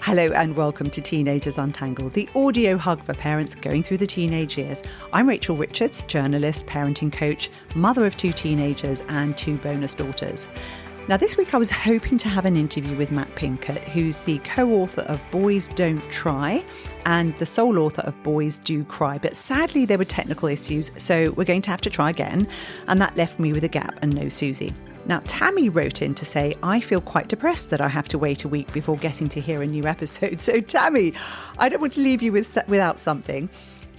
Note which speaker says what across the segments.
Speaker 1: Hello and welcome to Teenagers Untangled, the audio hug for parents going through the teenage years. I'm Rachel Richards, journalist, parenting coach, mother of 2 teenagers and 2 bonus daughters. Now this week I was hoping to have an interview with Matt Pinkett, who's the co-author of Boys Don't Try and the sole author of Boys Do Cry. But sadly there were technical issues, so we're going to have to try again. And that left me with a gap and no Susie. Now, Tammy wrote in to say, I feel quite depressed that I have to wait a week before getting to hear a new episode. So, Tammy, I don't want to leave you without something.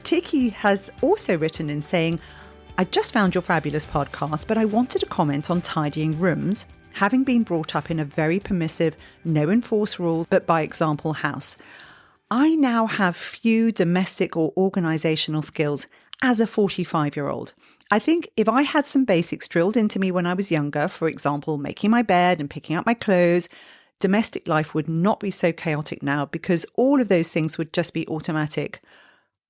Speaker 1: Tiki has also written in saying, I just found your fabulous podcast, but I wanted to comment on tidying rooms, having been brought up in a very permissive, no enforced rules, but by example house. I now have few domestic or organisational skills as a 45-year-old. I think if I had some basics drilled into me when I was younger, for example, making my bed and picking up my clothes, domestic life would not be so chaotic now because all of those things would just be automatic.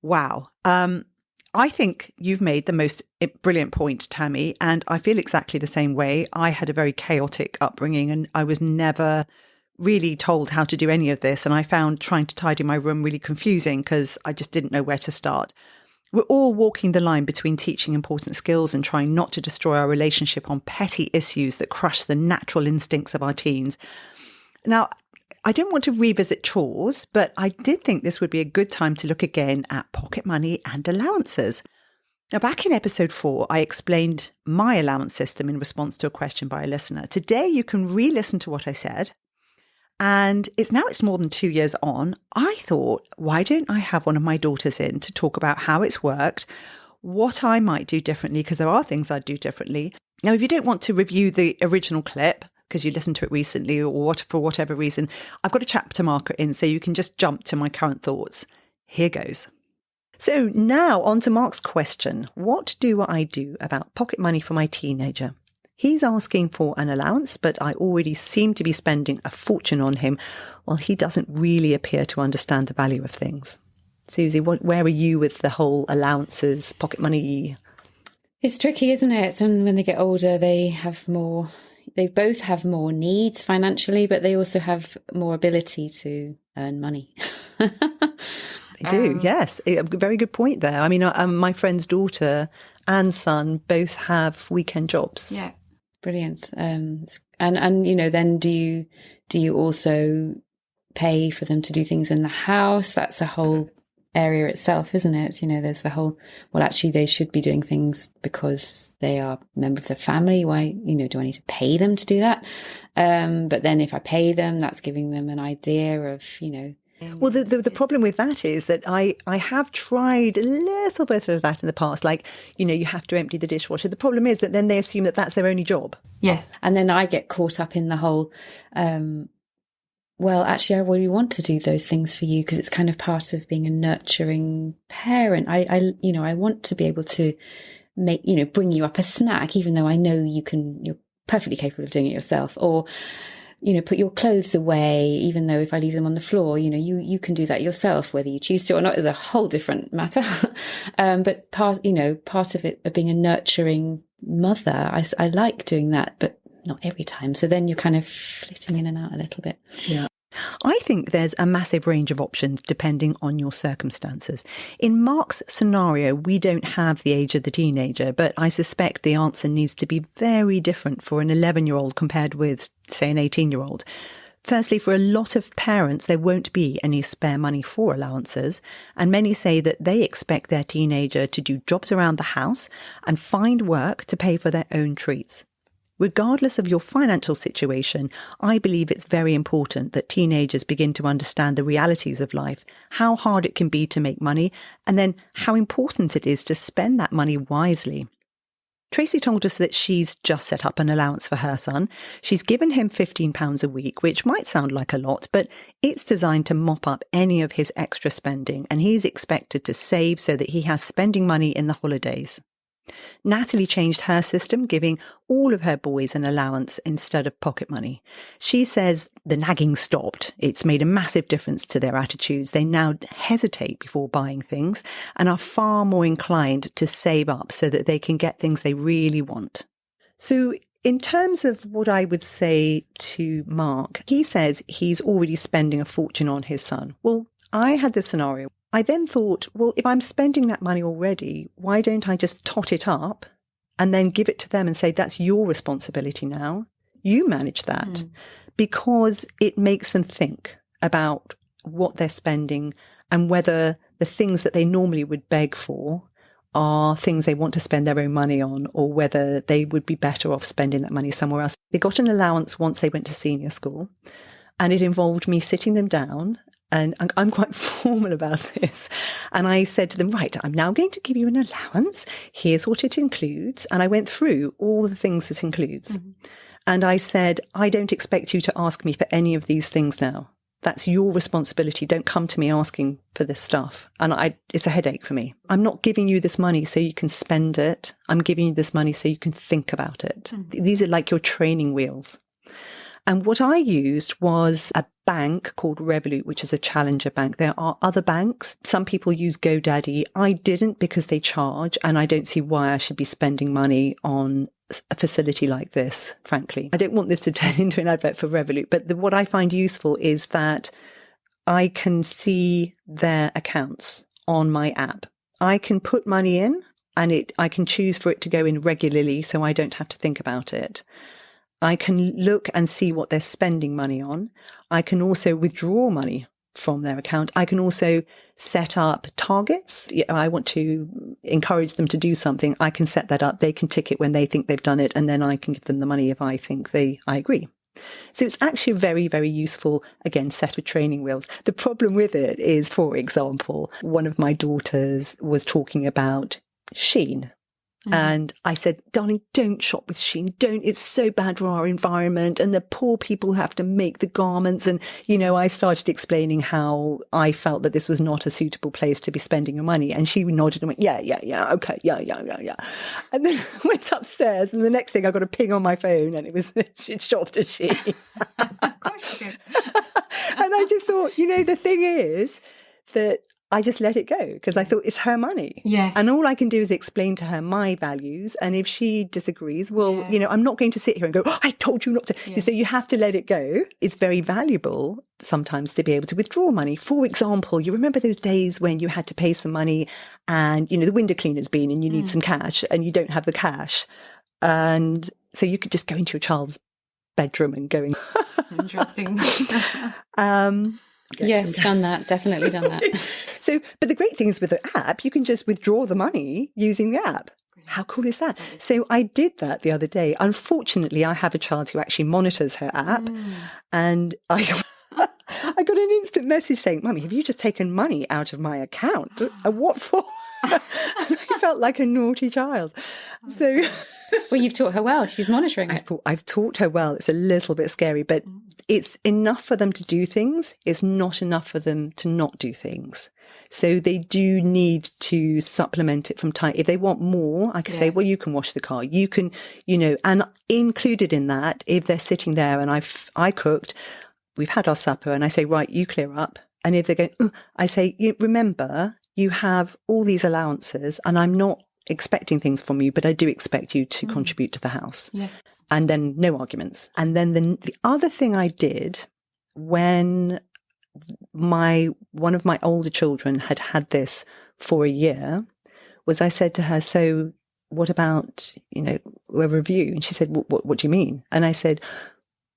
Speaker 1: Wow. I think you've made the most brilliant point, Tammy, and I feel exactly the same way. I had a very chaotic upbringing and I was never really told how to do any of this. And I found trying to tidy my room really confusing because I just didn't know where to start. We're all walking the line between teaching important skills and trying not to destroy our relationship on petty issues that crush the natural instincts of our teens. Now, I don't want to revisit chores, but I did think this would be a good time to look again at pocket money and allowances. Now, back in episode 4, I explained my allowance system in response to a question by a listener. Today, you can re-listen to what I said. And it's more than 2 years on. I thought, why don't I have one of my daughters in to talk about how it's worked, what I might do differently, because there are things I'd do differently. Now, if you don't want to review the original clip, because you listened to it recently or for whatever reason, I've got a chapter marker in so you can just jump to my current thoughts. Here goes. So now on to Mark's question. What do I do about pocket money for my teenager? He's asking for an allowance, but I already seem to be spending a fortune on him while he doesn't really appear to understand the value of things. Susie, where are you with the whole allowances, pocket money?
Speaker 2: It's tricky, isn't it? And when they get older, they both have more needs financially, but they also have more ability to earn money.
Speaker 1: They do, yes. A very good point there. I mean, my friend's daughter and son both have weekend jobs.
Speaker 2: Yeah. Brilliant. And then do you also pay for them to do things in the house? That's a whole area itself, isn't it? There's the whole, well, actually they should be doing things because they are a member of the family. Why, do I need to pay them to do that? But then if I pay them, that's giving them an idea of,
Speaker 1: Well, the problem with that is that I have tried a little bit of that in the past, like, you have to empty the dishwasher. The problem is that then they assume that that's their only job.
Speaker 2: Yes. And then I get caught up in the whole, well, actually, I really want to do those things for you because it's kind of part of being a nurturing parent. I want to be able to bring you up a snack, even though I know you're perfectly capable of doing it yourself, or put your clothes away, even though if I leave them on the floor, you can do that yourself, whether you choose to or not is a whole different matter. But part of it, of being a nurturing mother, I like doing that, but not every time. So then you're kind of flitting in and out a little bit.
Speaker 1: Yeah. I think there's a massive range of options depending on your circumstances. In Mark's scenario, we don't have the age of the teenager, but I suspect the answer needs to be very different for an 11-year-old compared with, say, an 18-year-old. Firstly, for a lot of parents, there won't be any spare money for allowances, and many say that they expect their teenager to do jobs around the house and find work to pay for their own treats. Regardless of your financial situation, I believe it's very important that teenagers begin to understand the realities of life, how hard it can be to make money, and then how important it is to spend that money wisely. Tracy told us that she's just set up an allowance for her son. She's given him £15 a week, which might sound like a lot, but it's designed to mop up any of his extra spending, and he's expected to save so that he has spending money in the holidays. Natalie changed her system, giving all of her boys an allowance instead of pocket money. She says the nagging stopped. It's made a massive difference to their attitudes. They now hesitate before buying things and are far more inclined to save up so that they can get things they really want. So In terms of what I would say to Mark, he says he's already spending a fortune on his son. Well, I had this scenario. I then thought, well, if I'm spending that money already, why don't I just tot it up and then give it to them and say, that's your responsibility now. You manage that. Because it makes them think about what they're spending and whether the things that they normally would beg for are things they want to spend their own money on, or whether they would be better off spending that money somewhere else. They got an allowance once they went to senior school, and it involved me sitting them down, and I'm quite formal about this. And I said to them, right, I'm now going to give you an allowance. Here's what it includes. And I went through all the things it includes. And I said, I don't expect you to ask me for any of these things now. That's your responsibility. Don't come to me asking for this stuff. And it's a headache for me. I'm not giving you this money so you can spend it. I'm giving you this money so you can think about it. These are like your training wheels. And what I used was a bank called Revolut, which is a challenger bank. There are other banks. Some people use GoDaddy. I didn't because they charge, and I don't see why I should be spending money on a facility like this, frankly. I don't want this to turn into an advert for Revolut, but what I find useful is that I can see their accounts on my app. I can put money in, and I can choose for it to go in regularly so I don't have to think about it. I can look and see what they're spending money on. I can also withdraw money from their account. I can also set up targets. I want to encourage them to do something. I can set that up. They can tick it when they think they've done it, and then I can give them the money if I think I agree. So it's actually a very, very useful, again, set of training wheels. The problem with it is, for example, one of my daughters was talking about Shein. And I said, darling, don't shop with Shein. It's so bad for our environment. And the poor people have to make the garments. And, I started explaining how I felt that this was not a suitable place to be spending your money. And she nodded and went, yeah, okay, yeah. And then went upstairs. And the next thing I got a ping on my phone, and it was, she'd shopped at Shein.
Speaker 2: Of course she did.
Speaker 1: And I just thought, the thing is that I just let it go because I thought it's her money.
Speaker 2: Yeah.
Speaker 1: And all I can do is explain to her my values. And if she disagrees, well, I'm not going to sit here and go, I told you not to. Yeah. So you have to let it go. It's very valuable sometimes to be able to withdraw money. For example, you remember those days when you had to pay some money and, the window cleaner's been and you need some cash and you don't have the cash. And so you could just go into your child's bedroom and go.
Speaker 2: Interesting. Yes, done that. Definitely done that.
Speaker 1: So, but the great thing is with the app, you can just withdraw the money using the app. How cool is that? So I did that the other day. Unfortunately, I have a child who actually monitors her app, and I got an instant message saying, Mummy, have you just taken money out of my account? And what for? And I felt like a naughty child. So...
Speaker 2: Well, you've taught her well. She's monitoring it.
Speaker 1: I've taught her well. It's a little bit scary, but it's enough for them to do things. It's not enough for them to not do things. So they do need to supplement it from time. If they want more, I can say, well, you can wash the car. You can, and included in that, if they're sitting there and I cooked, we've had our supper, and I say, right, you clear up. And if they're going, I say, remember, you have all these allowances, and I'm not expecting things from you, but I do expect you to contribute to the house.
Speaker 2: Yes.
Speaker 1: And then no arguments. And then the other thing I did when one of my older children had this for a year was I said to her, so what about, a review? And she said, what do you mean? And I said,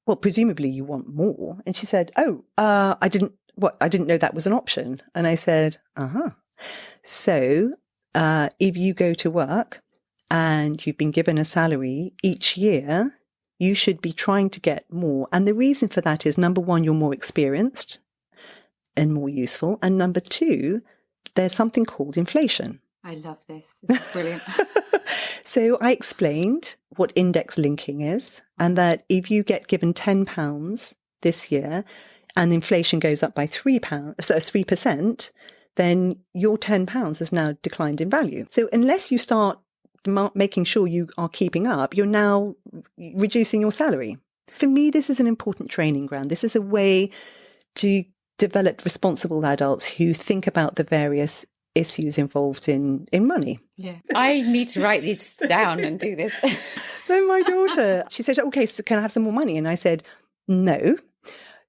Speaker 1: well, presumably you want more. And she said, I didn't know that was an option. And I said, So if you go to work and you've been given a salary each year, you should be trying to get more. And the reason for that is, number one, you're more experienced and more useful. And number two, there's something called inflation.
Speaker 2: I love this. This is brilliant.
Speaker 1: So I explained what index linking is, and that if you get given £10 this year and inflation goes up by £3%, then your £10 has now declined in value. So unless you start making sure you are keeping up, you're now reducing your salary. For me, this is an important training ground. This is a way to develop responsible adults who think about the various issues involved in money.
Speaker 2: Yeah, I need to write these down and do this.
Speaker 1: Then my daughter, she said, okay, so can I have some more money? And I said, no,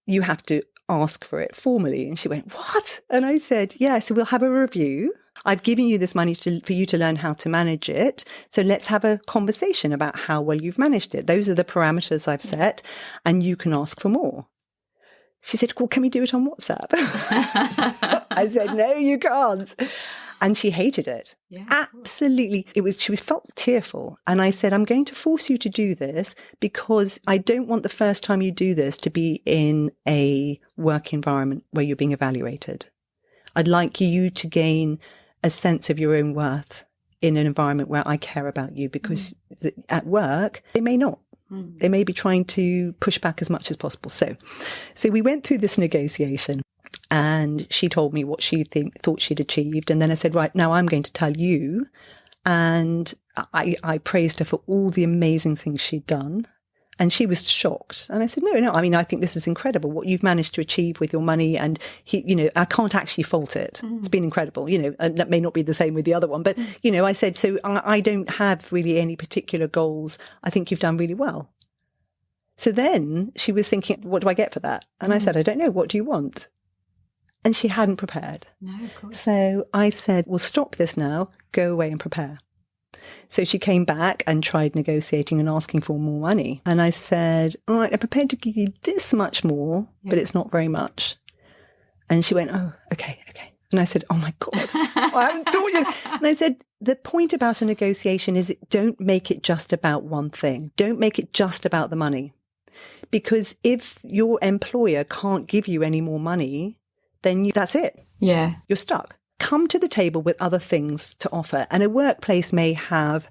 Speaker 1: you have to ask for it formally. And she went, what? And I said, yeah, so we'll have a review. I've given you this money for you to learn how to manage it. So let's have a conversation about how well you've managed it. Those are the parameters I've set, and you can ask for more. She said, well, can we do it on WhatsApp? I said, no, you can't. And she hated it. Yeah, absolutely. She felt tearful. And I said, I'm going to force you to do this because I don't want the first time you do this to be in a work environment where you're being evaluated. I'd like you to gain a sense of your own worth in an environment where I care about you, because at work, they may not. They may be trying to push back as much as possible. So we went through this negotiation, and she told me what she thought she'd achieved. And then I said, right, now I'm going to tell you. And I praised her for all the amazing things she'd done. And she was shocked. And I said, no, I mean, I think this is incredible what you've managed to achieve with your money. And, I can't actually fault it. It's been incredible, and that may not be the same with the other one. But, I said, so I don't have really any particular goals. I think you've done really well. So then she was thinking, what do I get for that? And I said, I don't know. What do you want? And she hadn't prepared. No, of course. So I said, well, stop this now. Go away and prepare. So she came back and tried negotiating and asking for more money. And I said, all right, I'm prepared to give you this much more, but it's not very much. And she went, oh, okay. And I said, oh my God, I haven't taught you. And I said, the point about a negotiation is don't make it just about one thing. Don't make it just about the money. Because if your employer can't give you any more money, then that's it. Yeah. You're stuck. Come to the table with other things to offer. And a workplace may have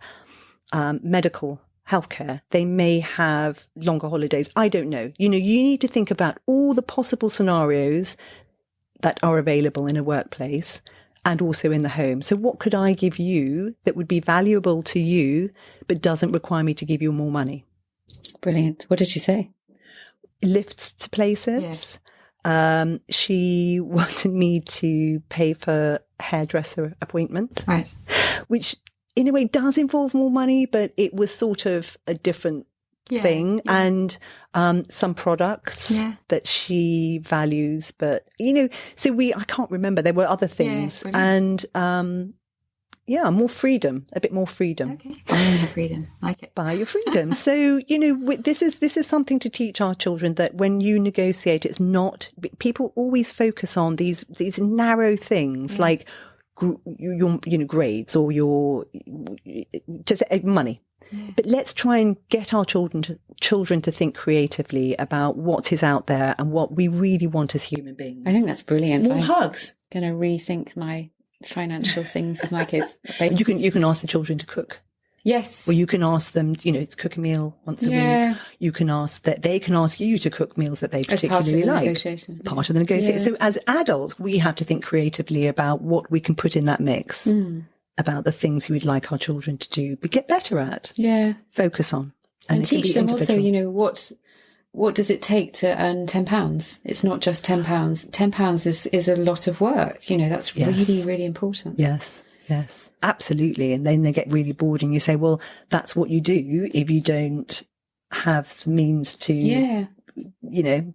Speaker 1: medical healthcare. They may have longer holidays. I don't know. You need to think about all the possible scenarios that are available in a workplace and also in the home. So what could I give you that would be valuable to you, but doesn't require me to give you more money?
Speaker 2: Brilliant. What did she say?
Speaker 1: Lifts to places. Yes. She wanted me to pay for hairdresser appointment, right? Which in a way does involve more money, but it was sort of a different thing. Yeah. And some products that she values, but so I can't remember. There were other things, and more freedom, a bit more freedom. Okay.
Speaker 2: Buy your freedom, like it.
Speaker 1: Buy your freedom. So this is something to teach our children, that when you negotiate, it's not. People always focus on these narrow things like your grades or your just money. Yeah. But let's try and get our children to think creatively about what is out there and what we really want as human beings.
Speaker 2: I think that's brilliant.
Speaker 1: More hugs.
Speaker 2: Going to rethink my financial things with my kids.
Speaker 1: You can ask the children to cook.
Speaker 2: Yes.
Speaker 1: Or you can ask them, to cook a meal once a week. You can ask that they can ask you to cook meals that they particularly like. Part of the negotiation. So as adults, we have to think creatively about what we can put in that mix. About the things we'd like our children to do, but get better at. Yeah. Focus on.
Speaker 2: And teach them also, what does it take to earn £10? It's not just £10. £10 is a lot of work. That's really, really important.
Speaker 1: Yes. Absolutely. And then they get really bored and you say, well, that's what you do if you don't have the means to,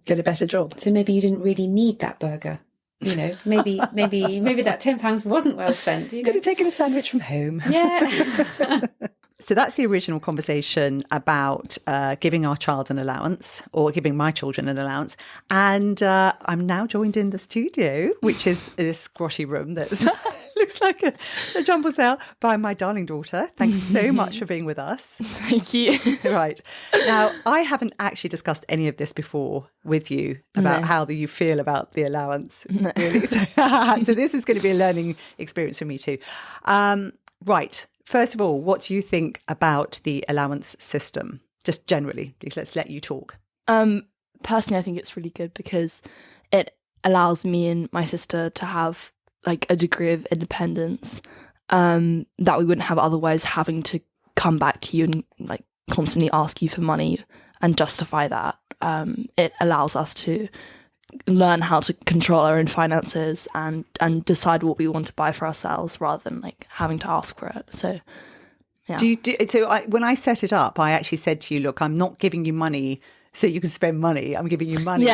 Speaker 1: get a better job.
Speaker 2: So maybe you didn't really need that burger. Maybe that £10 wasn't well spent.
Speaker 1: Could have taken a sandwich from home.
Speaker 2: Yeah.
Speaker 1: So that's the original conversation about giving our child an allowance, or giving my children an allowance. And I'm now joined in the studio, which is this squashy room that looks like a jumble sale, by my darling daughter. Thanks so much for being with us.
Speaker 3: Thank you.
Speaker 1: Right. Now, I haven't actually discussed any of this before with you about how you feel about the allowance. No. Really. So this is going to be a learning experience for me too. Right. First of all, what do you think about the allowance system? Just generally, let's let you talk.
Speaker 3: Personally, I think it's really good because it allows me and my sister to have a degree of independence that we wouldn't have otherwise, having to come back to you and constantly ask you for money and justify that. It allows us to learn how to control our own finances and decide what we want to buy for ourselves rather than having to ask for it. So
Speaker 1: When I set it up, I actually said to you, look, I'm not giving you money so you can spend money. I'm giving you money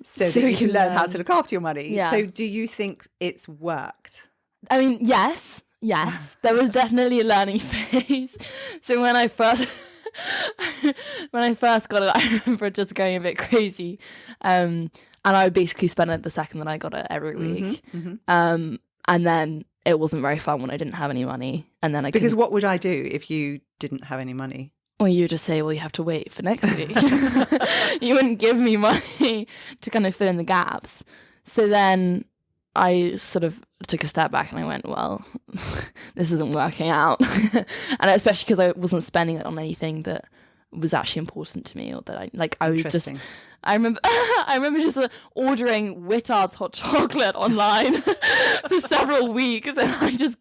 Speaker 1: so that you can learn how to look after your money. Yeah. So do you think it's worked?
Speaker 3: I mean, yes. There was definitely a learning phase. So when I first got it, I remember just going a bit crazy. And I would basically spend it the second that I got it every week. And then it wasn't very fun when I didn't have any money. And then
Speaker 1: because what would I do if you didn't have any money?
Speaker 3: Well, you would just say, well, you have to wait for next week. You wouldn't give me money to kind of fill in the gaps. So then I sort of took a step back and I went, well, this isn't working out. And especially because I wasn't spending it on anything that was actually important to me, or that I was just... I remember just ordering Wittard's hot chocolate online for several weeks, and I just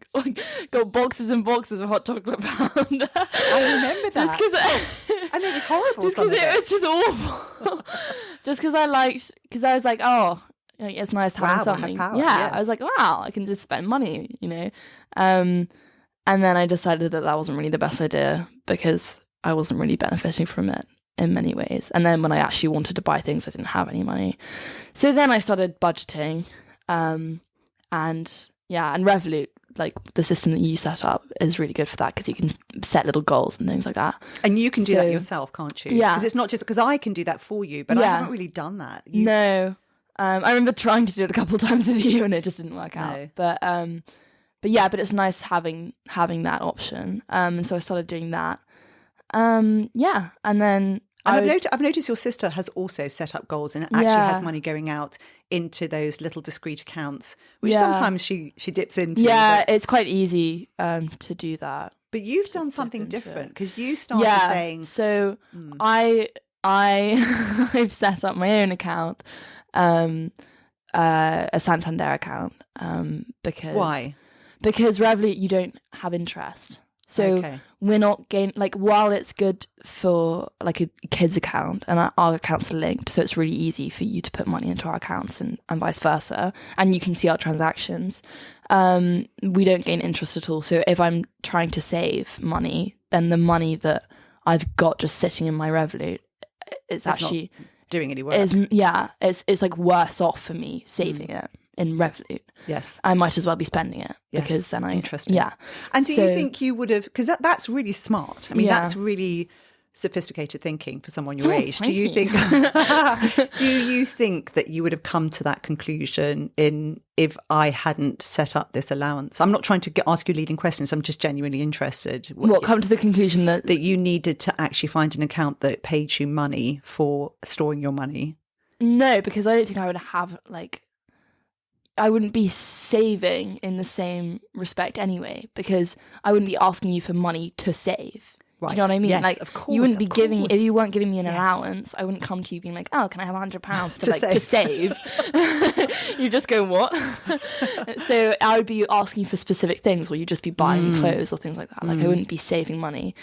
Speaker 3: got boxes and boxes of hot chocolate pound.
Speaker 1: I remember that. Just because, and it was horrible.
Speaker 3: Just because it was just awful. Just because I was like, oh, it's nice having something.
Speaker 1: I
Speaker 3: yes. I was like, wow, I can just spend money, And then I decided that wasn't really the best idea because I wasn't really benefiting from it in many ways. And then when I actually wanted to buy things, I didn't have any money. So then I started budgeting. And Revolut, like the system that you set up, is really good for that because you can set little goals and things like that.
Speaker 1: And you can do that yourself, can't you?
Speaker 3: Yeah.
Speaker 1: Because it's not just because I can do that for you, but I haven't really done that.
Speaker 3: No. I remember trying to do it a couple of times with you and it just didn't work out. No. But it's nice having that option. And so I started doing that. And then
Speaker 1: I've noticed your sister has also set up goals and actually has money going out into those little discrete accounts, which sometimes she dips into.
Speaker 3: Yeah, it's quite easy to do that.
Speaker 1: But you've done something different because you started saying.
Speaker 3: So I've set up my own account, a Santander account, because
Speaker 1: why?
Speaker 3: Because Revolut, you don't have interest. So we're not while it's good for like a kid's account and our accounts are linked, so it's really easy for you to put money into our accounts and vice versa, and you can see our transactions. We don't gain interest at all. So if I'm trying to save money, then the money that I've got just sitting in my Revolut is actually
Speaker 1: not doing any work.
Speaker 3: It's like worse off for me saving it in Revolut.
Speaker 1: Yes.
Speaker 3: I might as well be spending it because then
Speaker 1: Interesting.
Speaker 3: Yeah.
Speaker 1: And do you think you would have, because that's really smart. I mean, that's really sophisticated thinking for someone your age. Do you think that you would have come to that conclusion if I hadn't set up this allowance? I'm not trying to ask you leading questions. I'm just genuinely interested.
Speaker 3: Come to the conclusion that
Speaker 1: you needed to actually find an account that paid you money for storing your money?
Speaker 3: No, because I don't think I would have I wouldn't be saving in the same respect anyway, because I wouldn't be asking you for money to save.
Speaker 1: Right.
Speaker 3: Do you know what I mean?
Speaker 1: Yes, of course.
Speaker 3: You wouldn't be giving, if you weren't giving me an allowance, I wouldn't come to you being like, oh, can I have £100 to save? You just go, what? So I would be asking for specific things, or you'd just be buying me clothes or things like that. I wouldn't be saving money.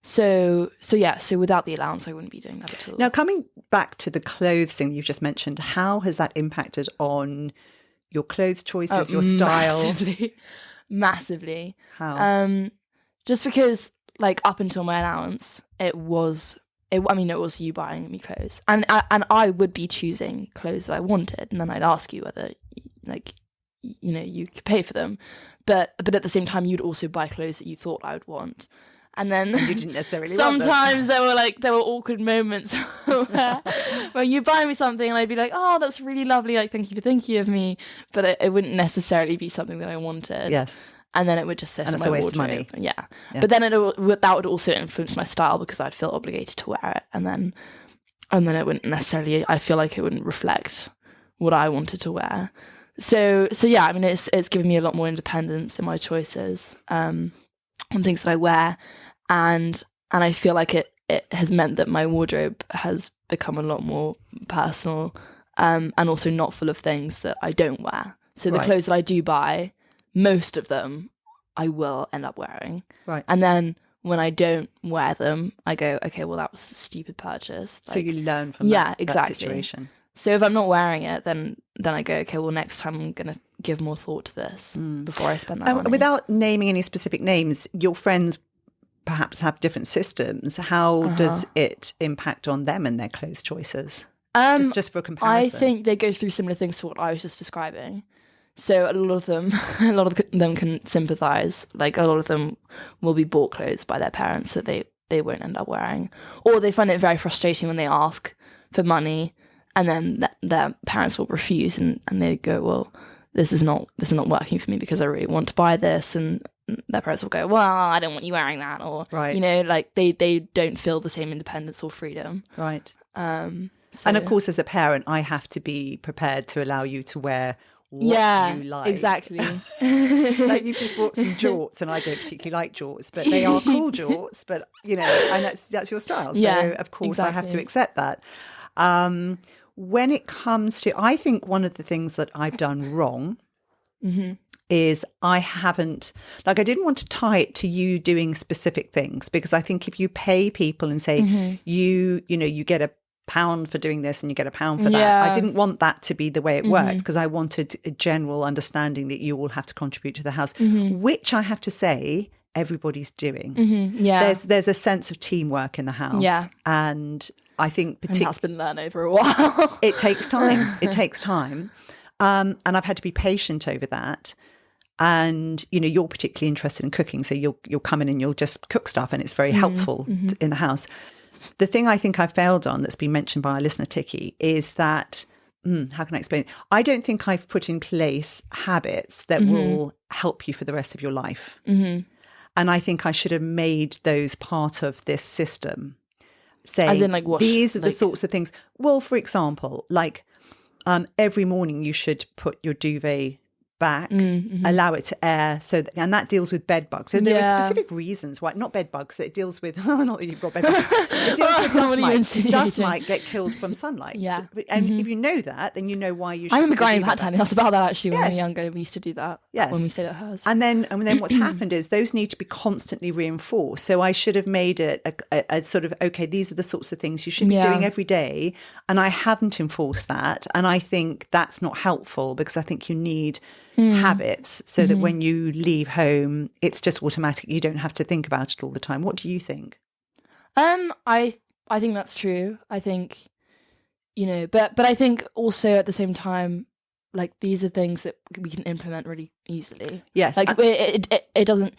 Speaker 3: So without the allowance, I wouldn't be doing that at all.
Speaker 1: Now, coming back to the clothes thing you've just mentioned, how has that impacted on your clothes choices, your style?
Speaker 3: Massively.
Speaker 1: How?
Speaker 3: Just because, up until my allowance, it was you buying me clothes, and I would be choosing clothes that I wanted, and then I'd ask you whether, you could pay for them, but at the same time, you'd also buy clothes that you thought I would want. And then
Speaker 1: you didn't necessarily
Speaker 3: sometimes there were awkward moments where you buy me something and I'd be like, oh, that's really lovely, thank you for thinking of me, but it wouldn't necessarily be something that I wanted.
Speaker 1: Yes.
Speaker 3: And then it would just sit in my wardrobe. And it's a waste of money. Yeah. But then that would also influence my style because I'd feel obligated to wear it, and then it wouldn't necessarily, I feel like it wouldn't reflect what I wanted to wear. So yeah, I mean, it's given me a lot more independence in my choices on things that I wear. And I feel like it has meant that my wardrobe has become a lot more personal, and also not full of things that I don't wear. So the clothes that I do buy, most of them I will end up wearing.
Speaker 1: Right.
Speaker 3: And then when I don't wear them, I go, okay, well, that was a stupid purchase.
Speaker 1: So you learn from that situation.
Speaker 3: So if I'm not wearing it, then I go, okay, well, next time I'm going to give more thought to this before I spend that money.
Speaker 1: Without naming any specific names, your friends perhaps have different systems. How does it impact on them and their clothes choices? Just for comparison.
Speaker 3: I think they go through similar things to what I was just describing. So a lot of them can sympathise. Like, a lot of them will be bought clothes by their parents that they won't end up wearing, or they find it very frustrating when they ask for money and then their parents will refuse, and they go, well, this is not working for me because I really want to buy this, and their parents will go, well, I don't want you wearing that, or
Speaker 1: right.
Speaker 3: Like they don't feel the same independence or freedom,
Speaker 1: right?
Speaker 3: So,
Speaker 1: and of course, as a parent, I have to be prepared to allow you to wear what you like.
Speaker 3: Exactly.
Speaker 1: Like, you've just bought some jorts, and I don't particularly like jorts, but they are cool jorts, but and that's your style. So of course I have to accept that. When it comes to, I think one of the things that I've done wrong is I didn't want to tie it to you doing specific things, because I think if you pay people and say you get a pound for doing this and you get a pound for that, I didn't want that to be the way it worked, because I wanted a general understanding that you all have to contribute to the house, which I have to say everybody's doing. There's a sense of teamwork in the house, and I think
Speaker 3: and that's been learned over a while.
Speaker 1: It takes time. And I've had to be patient over that. And you're particularly interested in cooking, so you'll come in and you'll just cook stuff, and it's very helpful in the house. The thing I think I failed on, that's been mentioned by our listener Tiki, is that how can I explain it? I don't think I've put in place habits that will help you for the rest of your life. And I think I should have made those part of this system. Saying,
Speaker 3: as in, like, what?
Speaker 1: These are the sorts of things. Well, for example, like every morning you should put your duvet back, allow it to air, and that deals with bed bugs. So there are specific reasons why, not bed bugs, that it deals with, not that you've got bed bugs, it deals with dust mites. Dust might get killed from sunlight. And if you know that, then you know why you should.
Speaker 3: I remember Granny Pat telling us about that, actually, when we were younger. We used to do that when we stayed at hers.
Speaker 1: And then what's happened is those need to be constantly reinforced. So I should have made it a sort of, okay, these are the sorts of things you should be doing every day. And I haven't enforced that. And I think that's not helpful, because I think you need habits so that when you leave home, it's just automatic. You don't have to think about it all the time. What do you think?
Speaker 3: I think that's true. I think, but I think also at the same time, like, these are things that we can implement really easily.
Speaker 1: Yes.
Speaker 3: Like, it doesn't,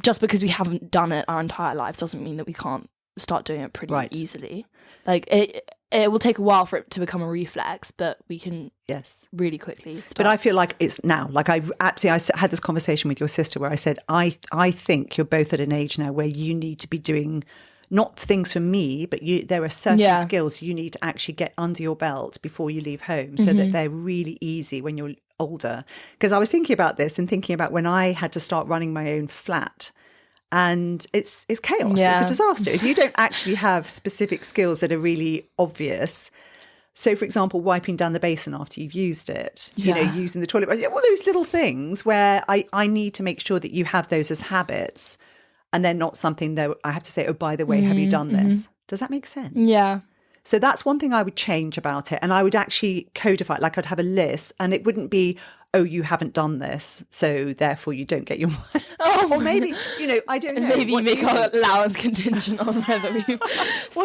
Speaker 3: just because we haven't done it our entire lives doesn't mean that we can't start doing it pretty easily. Like, it will take a while for it to become a reflex, but we can really quickly start. But
Speaker 1: I feel like it's now. Like, I had this conversation with your sister where I said, I think you're both at an age now where you need to be doing not things for me, but there are certain skills you need to actually get under your belt before you leave home, so that they're really easy when you're older. Because I was thinking about this and thinking about when I had to start running my own flat. And it's chaos. It's a disaster if you don't actually have specific skills that are really obvious. So, for example, wiping down the basin after you've used it, using the toilet, all those little things where I need to make sure that you have those as habits, and they're not something that I have to say, oh, by the way, have you done this? Does that make sense?
Speaker 3: Yeah.
Speaker 1: So that's one thing I would change about it. And I would actually codify it. Like, I'd have a list, and it wouldn't be, oh, you haven't done this, so therefore you don't get your money. Or maybe, I don't know.
Speaker 3: Maybe you make our allowance contingent on whether we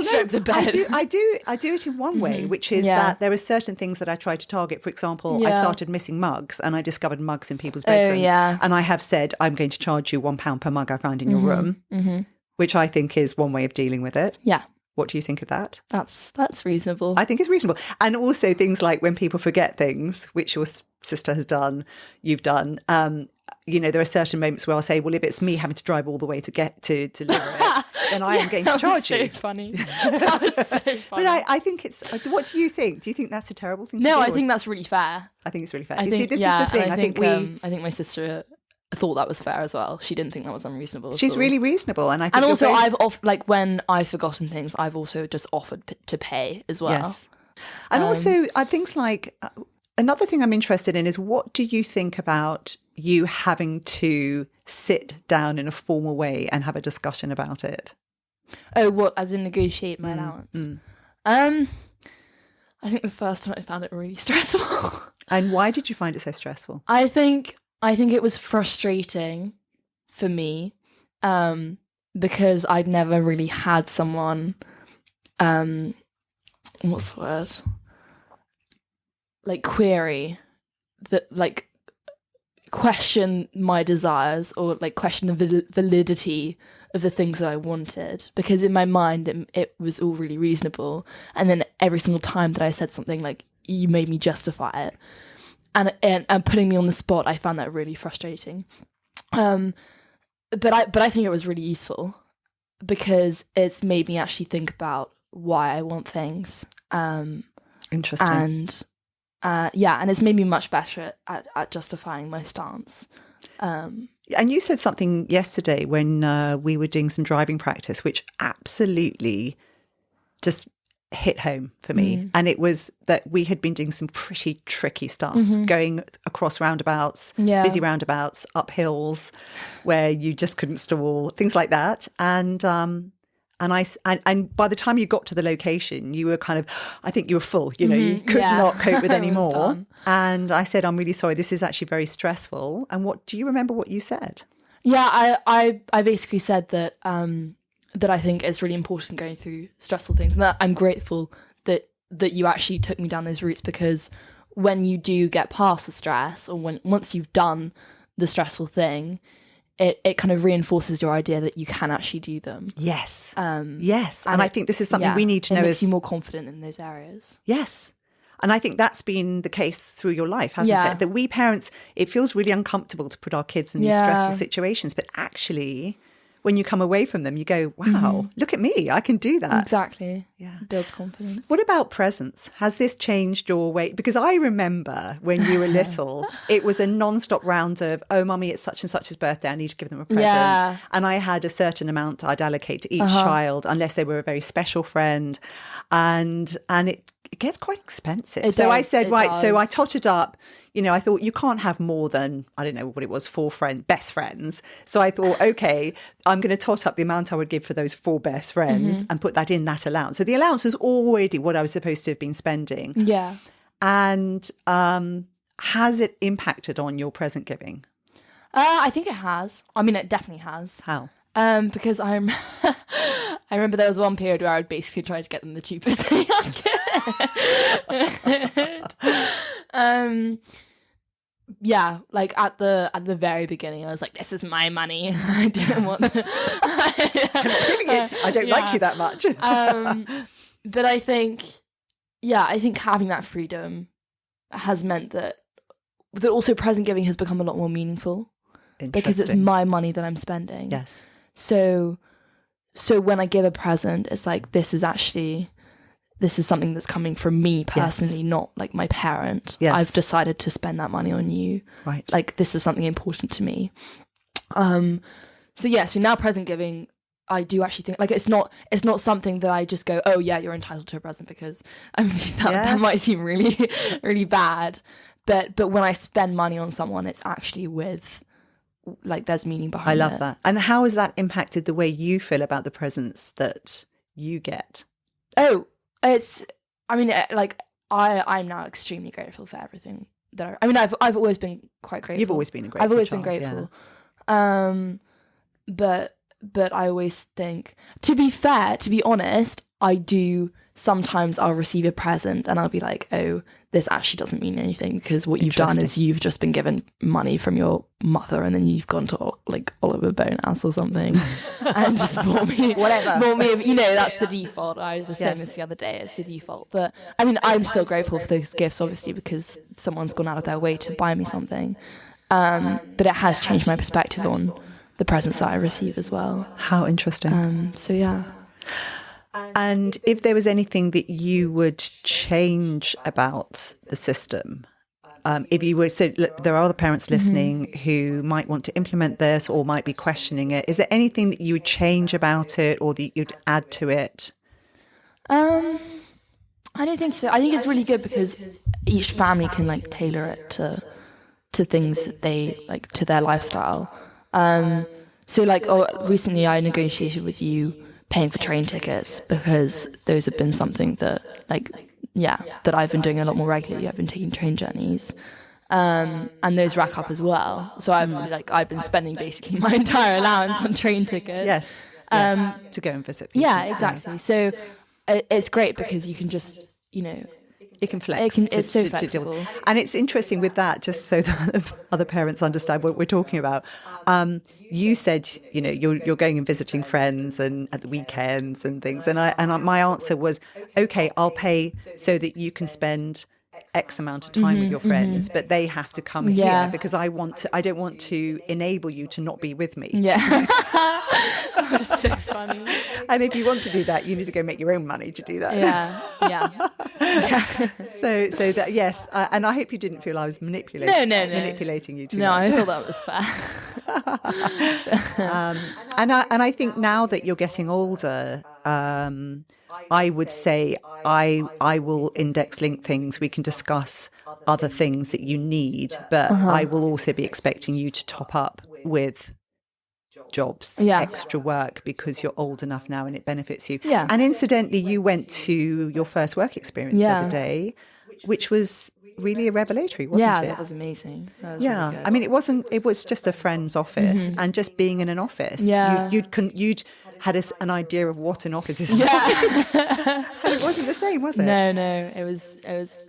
Speaker 3: strip the bed.
Speaker 1: I do it in one way, which is that there are certain things that I try to target. For example, I started missing mugs, and I discovered mugs in people's bedrooms. And I have said, I'm going to charge you £1 per mug I found in your room, which I think is one way of dealing with it.
Speaker 3: Yeah.
Speaker 1: What do you think of that?
Speaker 3: That's reasonable.
Speaker 1: I think it's reasonable. And also things like when people forget things, which your sister has done, you've done, there are certain moments where I'll say, well, if it's me having to drive all the way to get to deliver it, then I am going to charge you.
Speaker 3: Funny. That was so funny.
Speaker 1: But I think it's, what do you think? Do you think that's a terrible thing to do?
Speaker 3: No, I think that's really fair.
Speaker 1: I think it's really fair. This is the thing.
Speaker 3: I think my sister thought that was fair as well. She didn't think that was unreasonable.
Speaker 1: She's really reasonable, and I think.
Speaker 3: And also, when I've forgotten things, I've also just offered to pay as well.
Speaker 1: Yes, and also things like another thing I'm interested in is, what do you think about you having to sit down in a formal way and have a discussion about it?
Speaker 3: Oh, what, as in negotiate my allowance? I I think the first time I found it really stressful.
Speaker 1: And why did you find it so stressful?
Speaker 3: I think it was frustrating for me, because I'd never really had someone, what's the word? Like query that, like question my desires, or like question the validity of the things that I wanted, because in my mind it was all really reasonable, and then every single time that I said something, like, you made me justify it, and putting me on the spot, I found that really frustrating. But I think it was really useful, because it's made me actually think about why I want things.
Speaker 1: Interesting.
Speaker 3: And and it's made me much better at justifying my stance.
Speaker 1: And you said something yesterday when we were doing some driving practice, which absolutely just hit home for me. And it was that we had been doing some pretty tricky stuff, going across roundabouts, busy roundabouts, up hills where you just couldn't stall, things like that. And by the time you got to the location, you were kind of, I think you were full, you could not cope with any more. And I said, I'm really sorry, this is actually very stressful. And do you remember what you said?
Speaker 3: Yeah, I basically said that that I think it's really important going through stressful things, and that I'm grateful that you actually took me down those routes, because when you do get past the stress, or once you've done the stressful thing, it kind of reinforces your idea that you can actually do them.
Speaker 1: Yes. Yes. And I think this is something we need to know.
Speaker 3: It makes you more confident in those areas.
Speaker 1: Yes. And I think that's been the case through your life, hasn't it? That we parents, it feels really uncomfortable to put our kids in these stressful situations. But actually, when you come away from them, you go, wow, look at me, I can do that.
Speaker 3: Exactly. Yeah. It builds confidence.
Speaker 1: What about presents? Has this changed your way? Because I remember when you were little, it was a non-stop round of, oh, mummy, it's such and such's birthday, I need to give them a present. Yeah. And I had a certain amount I'd allocate to each child, unless they were a very special friend. And it gets quite expensive. So I said, right, so I totted up, I thought you can't have more than, I don't know what it was, 4 best friends. So I thought, okay, I'm going to tot up the amount I would give for those 4 best friends and put that in that allowance. So the allowance was already what I was supposed to have been spending. Yeah. And has it impacted on your present giving?
Speaker 3: I think it has. I mean, it definitely has.
Speaker 1: How?
Speaker 3: Because I remember there was one period where I would basically try to get them the cheapest thing I could. Yeah, like at the very beginning, I was like, "This is my money. I don't want. I'm
Speaker 1: not giving it. I don't like you that much."
Speaker 3: But I think having that freedom has meant that also present giving has become a lot more meaningful, because it's my money that I'm spending.
Speaker 1: Yes.
Speaker 3: So when I give a present, it's like, this is something that's coming from me personally, not like my parent. Yes. I've decided to spend that money on you.
Speaker 1: Right.
Speaker 3: Like, this is something important to me. So now present giving, I do actually think, like, it's not something that I just go, oh yeah, you're entitled to a present, because I mean, that might seem really, really bad. But when I spend money on someone, it's actually with, like, there's meaning behind it.
Speaker 1: I love that. And how has that impacted the way you feel about the presents that you get?
Speaker 3: Oh, I'm now extremely grateful for everything that I've always been quite grateful.
Speaker 1: You've always been a grateful
Speaker 3: I've always
Speaker 1: child,
Speaker 3: been grateful. Yeah. But I always think, to be honest, I do sometimes I'll receive a present and I'll be like, oh, this actually doesn't mean anything, because what you've done is you've just been given money from your mother, and then you've gone to like Oliver Bonas or something and just bought me that's the default. I was saying this the other day, it's the default. But I mean, I'm still grateful for those gifts, obviously, because someone's gone out of their way to buy me something. But it has changed my perspective on the presents that I receive as well.
Speaker 1: How interesting.
Speaker 3: So yeah.
Speaker 1: And if there was anything that you would change about the system, if you were, so there are other parents listening who might want to implement this or might be questioning it. Is there anything that you would change about it, or that you'd add to it?
Speaker 3: I don't think so. I think it's really good because each family can like tailor it to things that they like, to their lifestyle. So like, recently I negotiated with you paying for train tickets, because those have been something that like that I've been doing a lot more regularly. I've been taking train journeys. And those rack up as well. So I've been spending basically my entire allowance on train tickets.
Speaker 1: Yes. To go and visit people.
Speaker 3: Yeah, exactly. So it's great because you can just,
Speaker 1: it can flex.
Speaker 3: It's so flexible.
Speaker 1: And it's interesting with that, just so that other parents understand what we're talking about. You said, you're going and visiting friends and at the weekends and things. And my answer was, okay, I'll pay so that you can spend X amount of time with your friends, but they have to come here because I don't want to enable you to not be with me.
Speaker 3: Yeah. That's so funny.
Speaker 1: And if you want to do that, you need to go make your own money to do that.
Speaker 3: Yeah.
Speaker 1: So that, yes. And I hope you didn't feel I was manipulating you too much.
Speaker 3: I thought that was fair.
Speaker 1: And I think now that you're getting older, I would say I will index link things. We can discuss other things that you need, but I will also be expecting you to top up with jobs, extra work, because you're old enough now and it benefits you. Yeah. And incidentally, you went to your first work experience the other day, which was really a revelatory, wasn't it?
Speaker 3: Yeah, that was amazing. That was
Speaker 1: really good. I mean, it was just a friend's office, and just being in an office, you'd had an idea of what an office is like. And it wasn't the same, was it?
Speaker 3: No, it was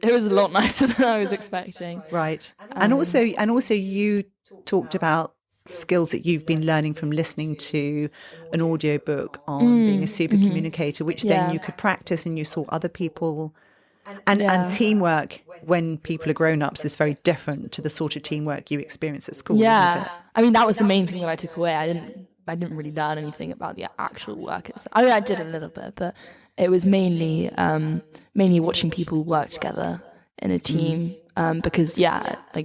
Speaker 3: a lot nicer than I was expecting.
Speaker 1: Right. And also you talked about skills that you've been learning from listening to an audiobook on being a super communicator, which then you could practice, and you saw other people and teamwork when people are grown-ups is very different to the sort of teamwork you experience at school, isn't it?
Speaker 3: I mean, that was the main thing that I took away. I didn't really learn anything about the actual work itself. I mean, I did a little bit, but it was mainly watching people work together in a team. Because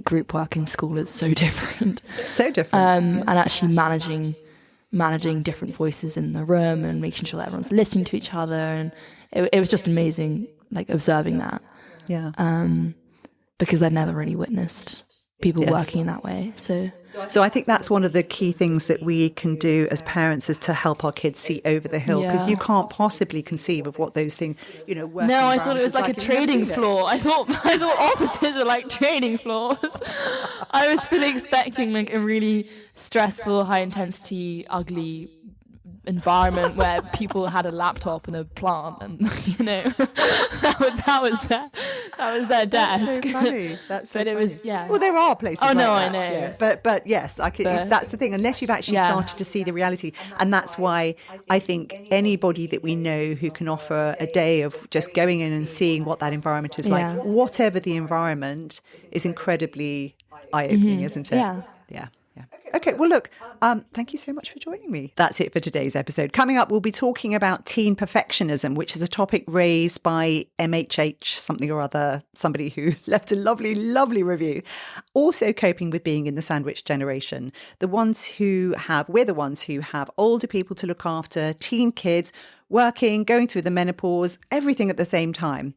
Speaker 3: group work in school is so different. So different. And actually managing different voices in the room and making sure that everyone's listening to each other, and it was just amazing, observing that. Yeah. Because I'd never really witnessed people working in that way. So
Speaker 1: I think that's one of the key things that we can do as parents, is to help our kids see over the hill, because you can't possibly conceive of what those things, working.
Speaker 3: No, I thought it was like a trading floor. I thought offices were like trading floors. I was fully expecting a really stressful, high intensity, ugly environment where people had a laptop and a plant, and that was their desk.
Speaker 1: That's so funny. That's so
Speaker 3: but it
Speaker 1: funny.
Speaker 3: Was
Speaker 1: Well, there are places.
Speaker 3: Oh
Speaker 1: like
Speaker 3: no,
Speaker 1: that,
Speaker 3: I know.
Speaker 1: Yeah. But yes, that's the thing. Unless you've actually started to see the reality, and that's why I think anybody that we know who can offer a day of just going in and seeing what that environment is like, whatever the environment, is incredibly eye-opening, isn't it? Yeah. Okay, well, look, thank you so much for joining me. That's it for today's episode. Coming up, we'll be talking about teen perfectionism, which is a topic raised by MHH something or other, somebody who left a lovely, lovely review. Also coping with being in the sandwich generation. We're the ones who have older people to look after, teen kids, working, going through the menopause, everything at the same time.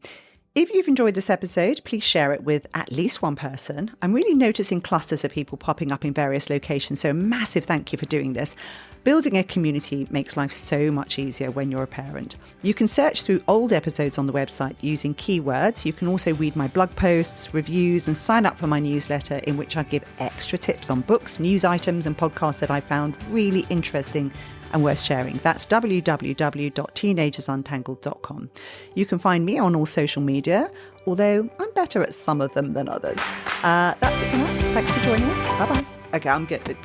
Speaker 1: If you've enjoyed this episode, please share it with at least one person. I'm really noticing clusters of people popping up in various locations, so a massive thank you for doing this. Building a community makes life so much easier when you're a parent. You can search through old episodes on the website using keywords. You can also read my blog posts, reviews, and sign up for my newsletter, in which I give extra tips on books, news items, and podcasts that I found really interesting and worth sharing. That's www.teenagersuntangled.com. You can find me on all social media, although I'm better at some of them than others. That's it for now. Thanks for joining us. Bye-bye. Okay, I'm good.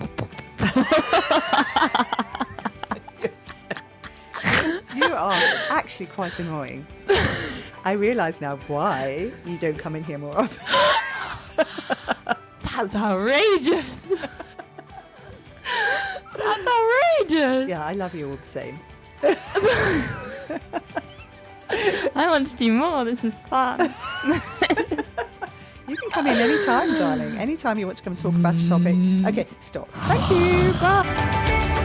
Speaker 1: You are actually quite annoying. I realise now why you don't come in here more often.
Speaker 3: That's outrageous. That's outrageous.
Speaker 1: Yeah, I love you all the same.
Speaker 3: I want to do more. This is fun.
Speaker 1: You can come in anytime, darling. Anytime you want to come and talk about a topic. Okay, stop. Thank you. Bye.